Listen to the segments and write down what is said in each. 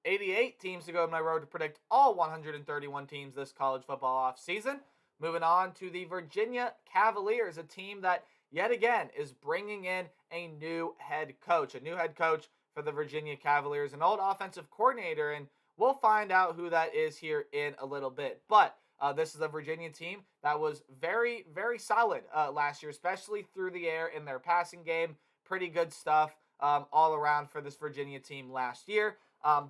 88 teams to go on my road to predict all 131 teams this college football off season. Moving on to the Virginia Cavaliers, a team that yet again is bringing in a new head coach. A new head coach for the Virginia Cavaliers, an old offensive coordinator, and we'll find out who that is here in a little bit. But this is a Virginia team that was very, very solid last year, especially through the air in their passing game. Pretty good stuff all around for this Virginia team last year.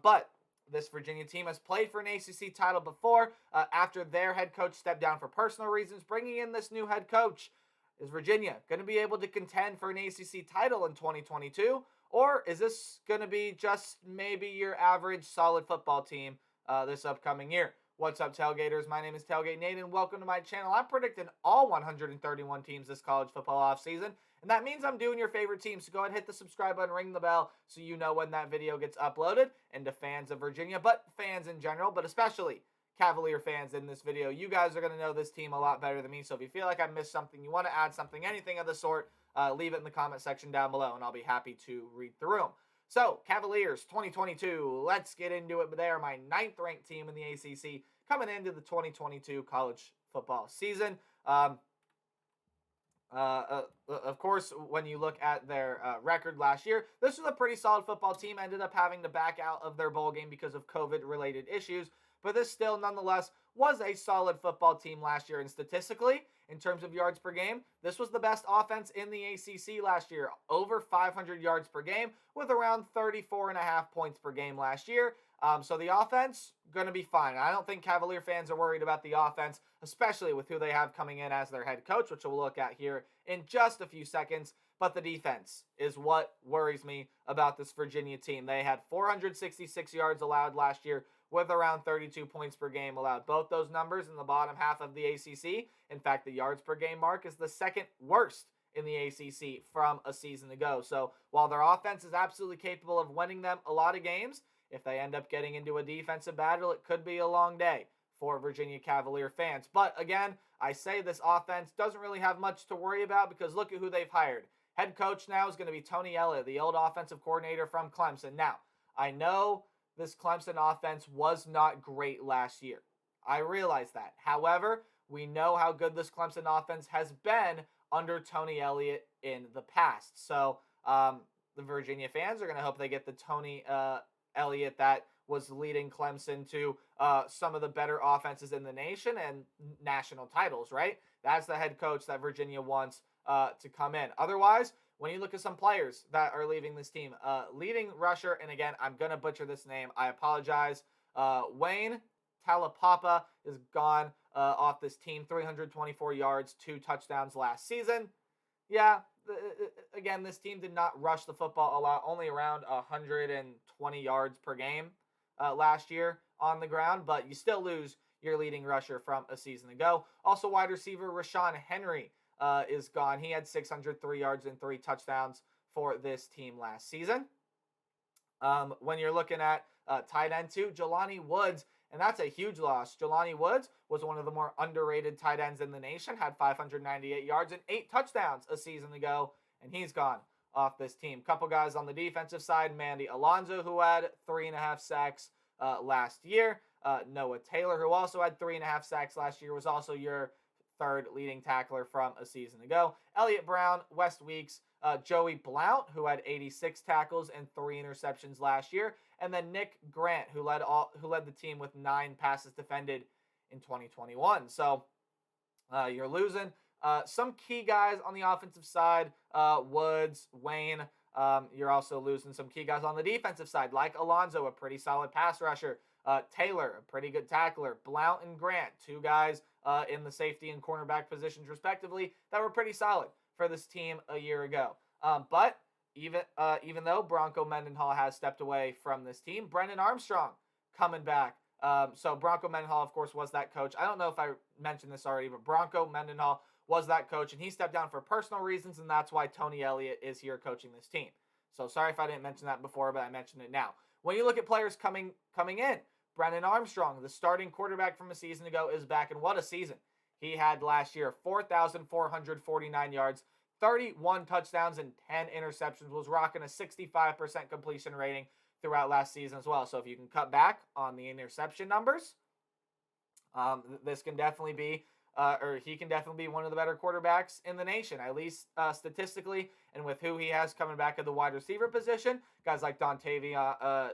But this Virginia team has played for an ACC title before after their head coach stepped down for personal reasons. Bringing in this new head coach, is Virginia going to be able to contend for an ACC title in 2022? Or is this going to be just maybe your average solid football team this upcoming year? What's up, Tailgaters? My name is Tailgate Nate, and welcome to my channel. I'm predicting all 131 teams this college football offseason, and that means I'm doing your favorite teams. So go ahead and hit the subscribe button, ring the bell, so you know when that video gets uploaded. And to fans of Virginia, but fans in general, but especially Cavalier fans in this video, you guys are going to know this team a lot better than me. So if you feel like I missed something, you want to add something, anything of the sort, leave it in the comment section down below, and I'll be happy to read through them. So, Cavaliers 2022, let's get into it. But they are my 9th ranked team in the ACC coming into the 2022 college football season. Of course, when you look at their record last year, this was a pretty solid football team. Ended up having to back out of their bowl game because of COVID-related issues. But this still, nonetheless, was a solid football team last year. And statistically, in terms of yards per game, this was the best offense in the ACC last year. Over 500 yards per game with around 34.5 points per game last year. So the offense, going to be fine. I don't think Cavalier fans are worried about the offense, especially with who they have coming in as their head coach, which we'll look at here in just a few seconds. But the defense is what worries me about this Virginia team. They had 466 yards allowed last year with around 32 points per game allowed. Both those numbers in the bottom half of the ACC. In fact, the yards per game mark is the second worst in the ACC from a season ago. So while their offense is absolutely capable of winning them a lot of games, if they end up getting into a defensive battle, it could be a long day for Virginia Cavalier fans. But again, I say this offense doesn't really have much to worry about because look at who they've hired. Head coach now is going to be Tony Elliott, the old offensive coordinator from Clemson. Now, I know this Clemson offense was not great last year. I realize that. However, we know how good this Clemson offense has been under Tony Elliott in the past. So the Virginia fans are going to hope they get the Tony Elliott that was leading Clemson to some of the better offenses in the nation and national titles, right? That's the head coach that Virginia wants to come in. Otherwise, when you look at some players that are leaving this team, leading rusher, and again, I'm going to butcher this name. I apologize. Wayne Talapapa is gone off this team. 324 yards, 2 touchdowns last season. Yeah, again, this team did not rush the football a lot, only around 120 yards per game last year on the ground, but you still lose your leading rusher from a season ago. Also, wide receiver Rashawn Henry is gone. He had 603 yards and 3 touchdowns for this team last season. When you're looking at tight end too, Jelani Woods, and that's a huge loss. Jelani Woods was one of the more underrated tight ends in the nation, had 598 yards and 8 touchdowns a season ago, and he's gone off this team. Couple guys on the defensive side, Mandy Alonso, who had 3.5 sacks last year. Noah Taylor, who also had 3.5 sacks last year, was also your third leading tackler from a season ago. Elliott Brown, West Weeks, Joey Blount, who had 86 tackles and 3 interceptions last year, and then Nick Grant, who led the team with 9 passes defended in 2021. So you're losing some key guys on the offensive side, Woods, Wayne. You're also losing some key guys on the defensive side, like Alonzo, a pretty solid pass rusher, Taylor, a pretty good tackler, Blount and Grant, 2 guys in the safety and cornerback positions respectively that were pretty solid for this team a year ago. But even though Bronco Mendenhall has stepped away from this team, Brennan Armstrong coming back. So Bronco Mendenhall, of course, was that coach. I don't know if I mentioned this already, but Bronco Mendenhall was that coach, and he stepped down for personal reasons, and that's why Tony Elliott is here coaching this team. So sorry if I didn't mention that before, but I mentioned it now. When you look at players coming in, Brennan Armstrong, the starting quarterback from a season ago, is back, and what a season he had last year. 4,449 yards, 31 touchdowns, and 10 interceptions, was rocking a 65% completion rating, throughout last season as well. So if you can cut back on the interception numbers, this can definitely be, or he can definitely be one of the better quarterbacks in the nation, at least statistically, and with who he has coming back at the wide receiver position. Guys like Dontavian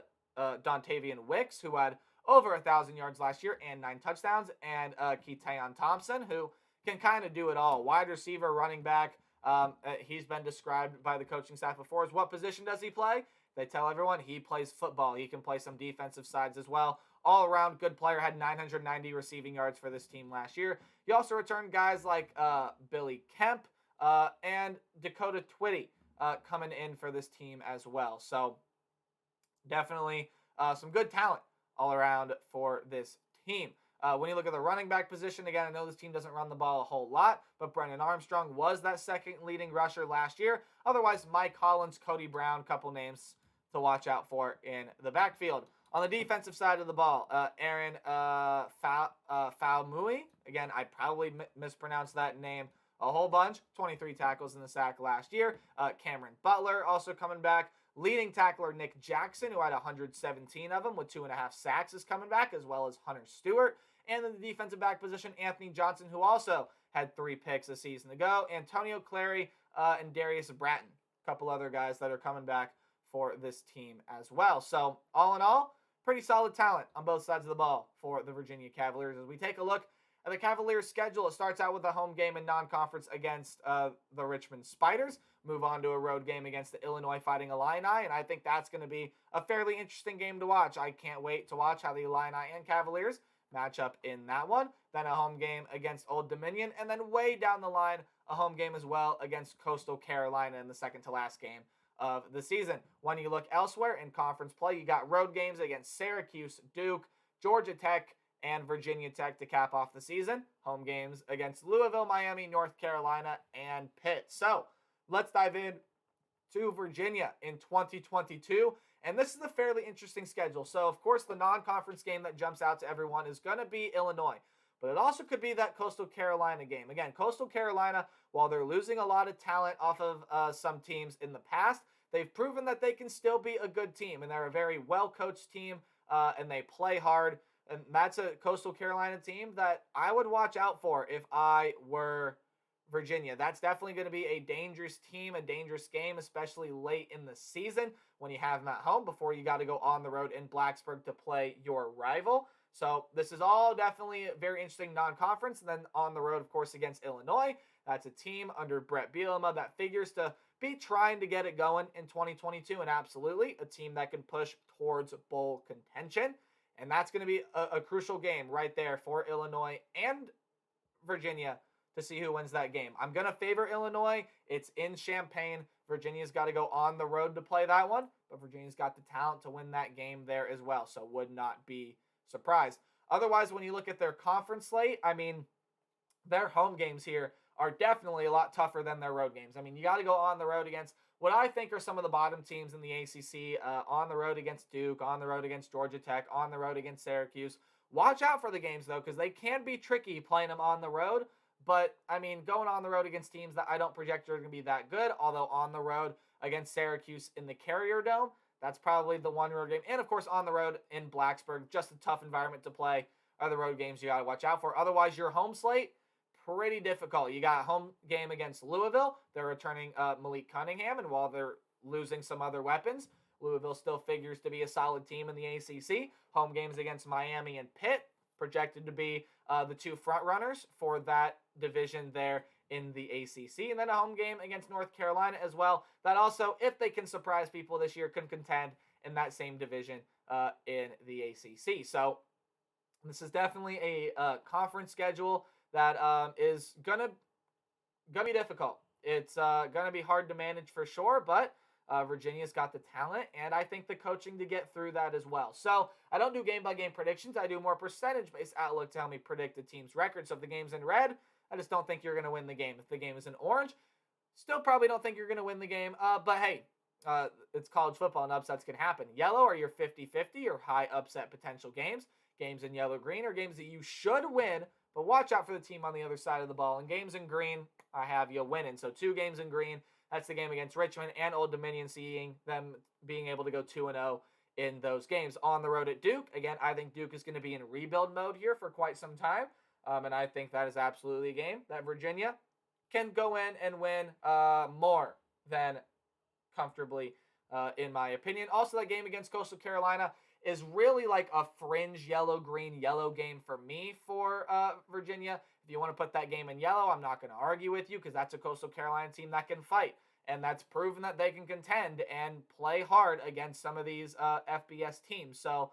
Wicks, who had over 1,000 yards last year and 9 touchdowns, and Keaton Thompson, who can kind of do it all. Wide receiver, running back. He's been described by the coaching staff before as what position does he play? They tell everyone he plays football. He can play some defensive sides as well. All around good player, had 990 receiving yards for this team last year. He also returned guys like Billy Kemp and Dakota Twitty coming in for this team as well. So definitely some good talent all around for this team. When you look at the running back position, again, I know this team doesn't run the ball a whole lot, but Brennan Armstrong was that second leading rusher last year. Otherwise, Mike Hollins, Cody Brown, couple names to watch out for in the backfield. On the defensive side of the ball, Aaron Faumui. Again, I probably mispronounced that name a whole bunch. 23 tackles in the sack last year. Cameron Butler also coming back. Leading tackler Nick Jackson, who had 117 of them with 2.5 sacks, is coming back, as well as Hunter Stewart. And in the defensive back position, Anthony Johnson, who also had 3 picks a season ago. Antonio Clary and Darius Bratton. A couple other guys that are coming back for this team as well. So all in all, pretty solid talent on both sides of the ball for the Virginia Cavaliers. As we take a look at the Cavaliers' schedule, it starts out with a home game in non-conference against the Richmond Spiders. Move on to a road game against the Illinois Fighting Illini, and I think that's going to be a fairly interesting game to watch. I can't wait to watch how the Illini and Cavaliers match up in that one. Then a home game against Old Dominion, and then way down the line, a home game as well against Coastal Carolina in the second to last game of the season. When you look elsewhere in conference play, you got road games against Syracuse, Duke, Georgia Tech, and Virginia Tech to cap off the season. Home games against Louisville, Miami, North Carolina, and Pitt. So let's dive in to Virginia in 2022. And this is a fairly interesting schedule. So, of course, the non-conference game that jumps out to everyone is going to be Illinois. But it also could be that Coastal Carolina game. Again, Coastal Carolina, while they're losing a lot of talent off of some teams in the past, they've proven that they can still be a good team. And they're a very well-coached team, and they play hard. And that's a Coastal Carolina team that I would watch out for if I were Virginia. That's definitely going to be a dangerous team, a dangerous game, especially late in the season when you have them at home before you got to go on the road in Blacksburg to play your rival. So this is all definitely very interesting non-conference. And then on the road, of course, against Illinois. That's a team under Brett Bielema that figures to be trying to get it going in 2022. And absolutely a team that can push towards bowl contention. And that's going to be a crucial game right there for Illinois and Virginia to see who wins that game. I'm going to favor Illinois. It's in Champaign. Virginia's got to go on the road to play that one, but Virginia's got the talent to win that game there as well, so would not be surprised. Otherwise, when you look at their conference slate, I mean, their home games here are definitely a lot tougher than their road games. I mean, you got to go on the road against what I think are some of the bottom teams in the ACC, on the road against Duke, on the road against Georgia Tech, on the road against Syracuse. Watch out for the games, though, because they can be tricky playing them on the road. But, I mean, going on the road against teams that I don't project are going to be that good, although on the road against Syracuse in the Carrier Dome, that's probably the one road game. And, of course, on the road in Blacksburg, just a tough environment to play, are the road games you got to watch out for. Otherwise, your home slate, pretty difficult. You got a home game against Louisville. They're returning Malik Cunningham, and while they're losing some other weapons, Louisville still figures to be a solid team in the ACC. Home games against Miami and Pitt, projected to be the two front runners for that division there in the ACC. And then a home game against North Carolina as well. That also, if they can surprise people this year, could contend in that same division in the ACC. So this is definitely a conference schedule that is gonna be difficult. It's gonna be hard to manage for sure, but Virginia's got the talent, and I think the coaching to get through that as well. So I don't do game-by-game predictions. I do more percentage-based outlook to help me predict the team's record. So if the game's in red, I just don't think you're going to win the game. If the game is in orange, still probably don't think you're going to win the game. But hey, it's college football, and upsets can happen. Yellow are your 50-50 or high upset potential games. Games in yellow-green are games that you should win, but watch out for the team on the other side of the ball. And games in green, I have you winning. So 2 games in green. That's the game against Richmond and Old Dominion, seeing them being able to go 2-0 in those games. On the road at Duke, again, I think Duke is going to be in rebuild mode here for quite some time. And I think that is absolutely a game that Virginia can go in and win more than comfortably, in my opinion. Also, that game against Coastal Carolina is really like a fringe yellow-green yellow game for me for Virginia. If you want to put that game in yellow, I'm not going to argue with you because that's a Coastal Carolina team that can fight. And that's proven that they can contend and play hard against some of these FBS teams. So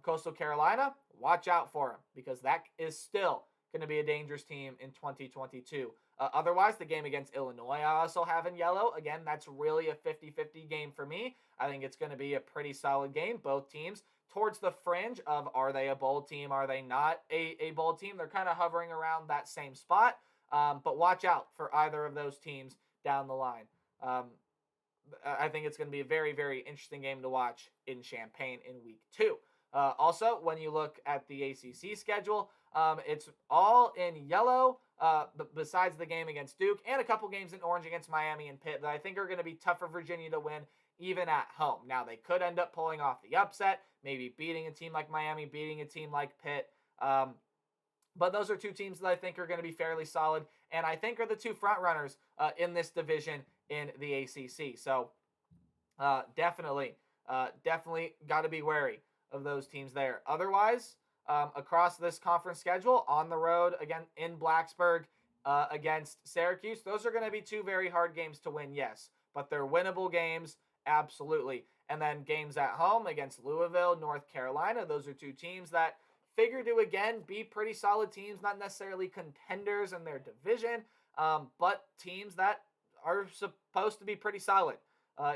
Coastal Carolina, watch out for them because that is still going to be a dangerous team in 2022. Otherwise, the game against Illinois I also have in yellow. Again, that's really a 50-50 game for me. I think it's going to be a pretty solid game. Both teams towards the fringe of are they a bowl team, are they not a bowl team? They're kind of hovering around that same spot. But watch out for either of those teams down the line. I think it's going to be a very, very interesting game to watch in Champaign in week 2. Also, when you look at the ACC schedule, it's all in yellow besides the game against Duke and a couple games in orange against Miami and Pitt that I think are going to be tough for Virginia to win even at home. Now, they could end up pulling off the upset, maybe beating a team like Miami, beating a team like Pitt. But those are two teams that I think are going to be fairly solid and I think are the two front runners in this division in the ACC. So definitely got to be wary of those teams there. Otherwise, across this conference schedule, on the road, again, in Blacksburg against Syracuse, those are going to be two very hard games to win, yes. But they're winnable games, absolutely. And then games at home against Louisville, North Carolina, those are two teams that figure to, again, be pretty solid teams, not necessarily contenders in their division, but teams that are supposed to be pretty solid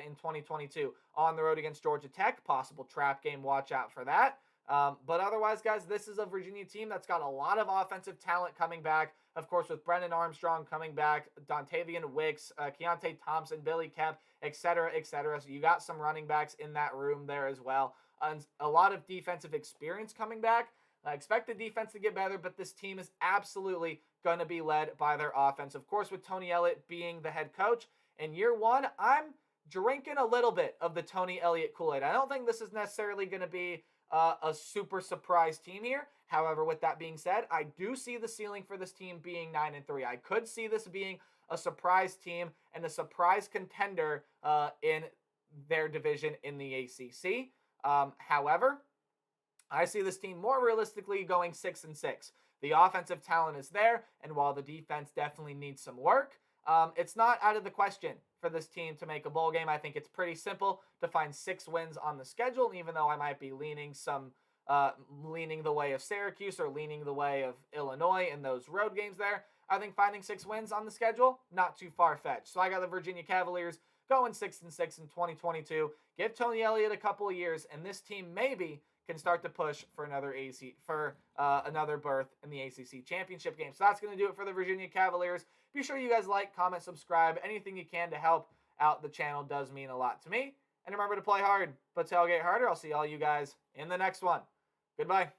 in 2022. On the road against Georgia Tech, possible trap game, watch out for that. But otherwise, guys, this is a Virginia team that's got a lot of offensive talent coming back. Of course, with Brennan Armstrong coming back, Dontavian Wicks, Keontae Thompson, Billy Kemp, et cetera, et cetera. So you got some running backs in that room there as well. And a lot of defensive experience coming back. I expect the defense to get better, but this team is absolutely going to be led by their offense. Of course, with Tony Elliott being the head coach. In year one, I'm drinking a little bit of the Tony Elliott Kool-Aid. I don't think this is necessarily going to be a super surprise team here. However, with that being said, I do see the ceiling for this team being 9-3. I could see this being a surprise team and a surprise contender in their division in the ACC. However, I see this team more realistically going 6-6. The offensive talent is there, and while the defense definitely needs some work, it's not out of the question for this team to make a bowl game. I think it's pretty simple to find 6 wins on the schedule, and even though I might be leaning the way of Syracuse or leaning the way of Illinois in those road games there, I think finding 6 wins on the schedule, not too far-fetched. So I got the Virginia Cavaliers going 6-6 in 2022. Give Tony Elliott a couple of years, and this team maybe can start to push for another another berth in the ACC championship game. So that's going to do it for the Virginia Cavaliers. Be sure you guys like, comment, subscribe. Anything you can to help out the channel does mean a lot to me. And remember to play hard, but tailgate harder. I'll see all you guys in the next one. Goodbye.